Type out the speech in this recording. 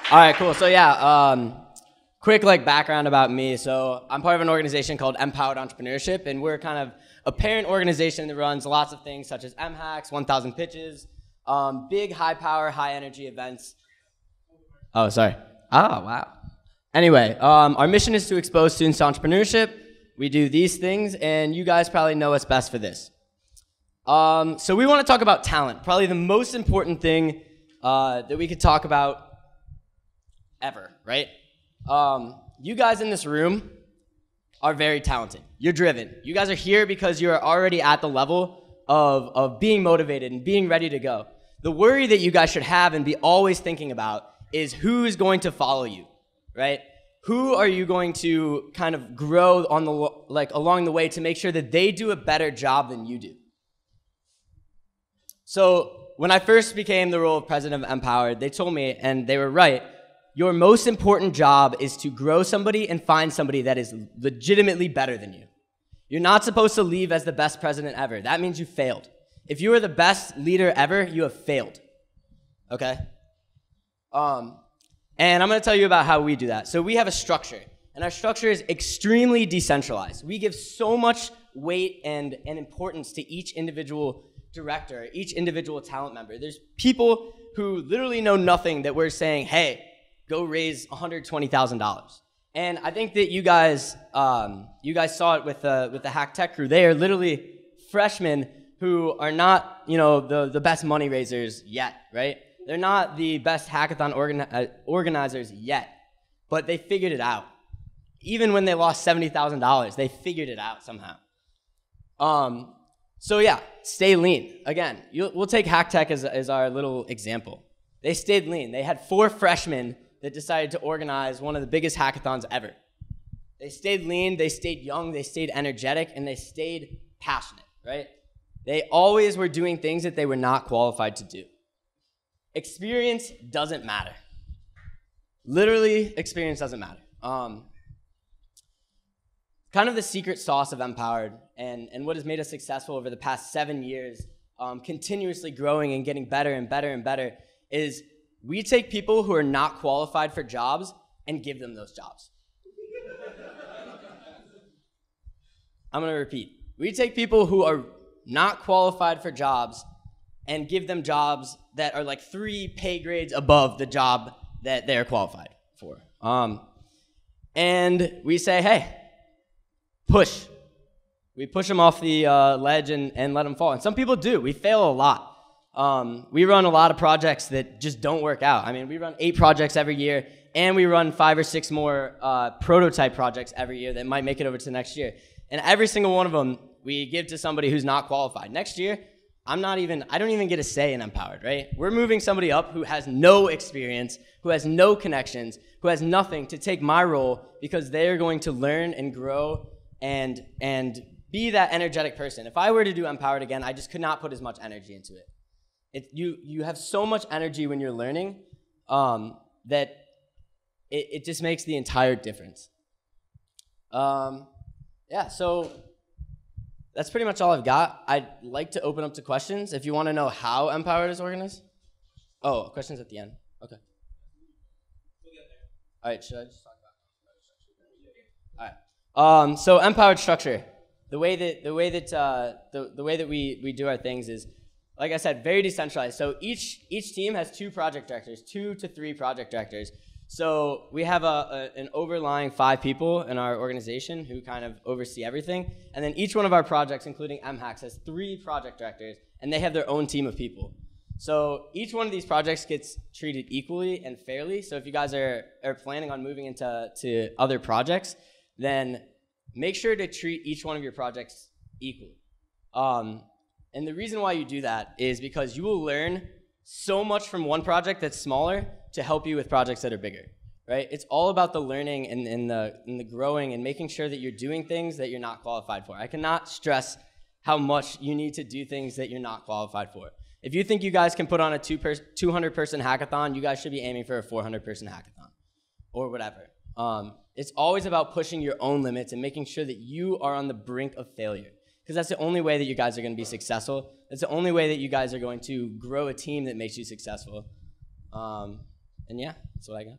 All right, cool. So yeah, quick background about me. So I'm part of an organization called MPowered Entrepreneurship, and we're kind of a parent organization that runs lots of things such as MHacks, 1,000 pitches, big high power, high energy events. Oh, sorry. Oh, wow. Anyway, our mission is to expose students to entrepreneurship. We do these things, and you guys probably know what's best for this. So we want to talk about talent, probably the most important thing that we could talk about ever, right? You guys in this room are very talented. You're driven. You guys are here because you're already at the level of being motivated and being ready to go. The worry that you guys should have and be always thinking about is who's going to follow you, right? Who are you going to kind of grow on along the way to make sure that they do a better job than you do? So when I first became the role of president of MPowered, they told me, and they were right, your most important job is to grow somebody and find somebody that is legitimately better than you. You're not supposed to leave as the best president ever. That means you failed. If you are the best leader ever, you have failed, okay? And I'm going to tell you about how we do that. So we have a structure, and our structure is extremely decentralized. We give so much weight and importance to each individual director, each individual talent member. There's people who literally know nothing that we're saying, hey, go raise $120,000. And I think that you guys saw it with the Hack Tech crew. They are literally freshmen who are not, the best money raisers yet, right? They're not the best hackathon organizers yet, but they figured it out. Even when they lost $70,000, they figured it out somehow. So yeah, stay lean. Again, we'll take Hack Tech as our little example. They stayed lean. They had 4 freshmen that decided to organize one of the biggest hackathons ever. They stayed lean, they stayed young, they stayed energetic, and they stayed passionate, right? They always were doing things that they were not qualified to do. Experience doesn't matter. Literally, experience doesn't matter. Kind of the secret sauce of MPowered and what has made us successful over the past 7 years, continuously growing and getting better and better and better, is we take people who are not qualified for jobs and give them those jobs. I'm going to repeat. We take people who are not qualified for jobs and give them jobs that are like 3 pay grades above the job that they're qualified for. And we say, hey, push. We push them off the ledge and let them fall. And some people do. We fail a lot. We run a lot of projects that just don't work out. I mean, we run 8 projects every year, and we run 5 or 6 more prototype projects every year that might make it over to next year. And every single one of them, we give to somebody who's not qualified. Next year, I don't even get a say in MPowered, right? We're moving somebody up who has no experience, who has no connections, who has nothing to take my role because they're going to learn and grow and be that energetic person. If I were to do MPowered again, I just could not put as much energy into it. You have so much energy when you're learning that it just makes the entire difference. Yeah, so that's pretty much all I've got. I'd like to open up to questions if you want to know how MPowered is organized. Oh, questions at the end. Okay. All right, should I just talk about it? All right. So MPowered structure. The way that we do our things is, like I said, very decentralized. So each team has 2 project directors, 2 to 3 project directors. So we have an overlying 5 people in our organization who kind of oversee everything. And then each one of our projects, including MHacks, has 3 project directors, and they have their own team of people. So each one of these projects gets treated equally and fairly. So if you guys are planning on moving into other projects, then make sure to treat each one of your projects equally. And the reason why you do that is because you will learn so much from one project that's smaller to help you with projects that are bigger, right? It's all about the learning and the growing and making sure that you're doing things that you're not qualified for. I cannot stress how much you need to do things that you're not qualified for. If you think you guys can put on a 200-person hackathon, you guys should be aiming for a 400-person hackathon or whatever. It's always about pushing your own limits and making sure that you are on the brink of failure, because that's the only way that you guys are going to be successful. That's the only way that you guys are going to grow a team that makes you successful. And yeah, that's what I got.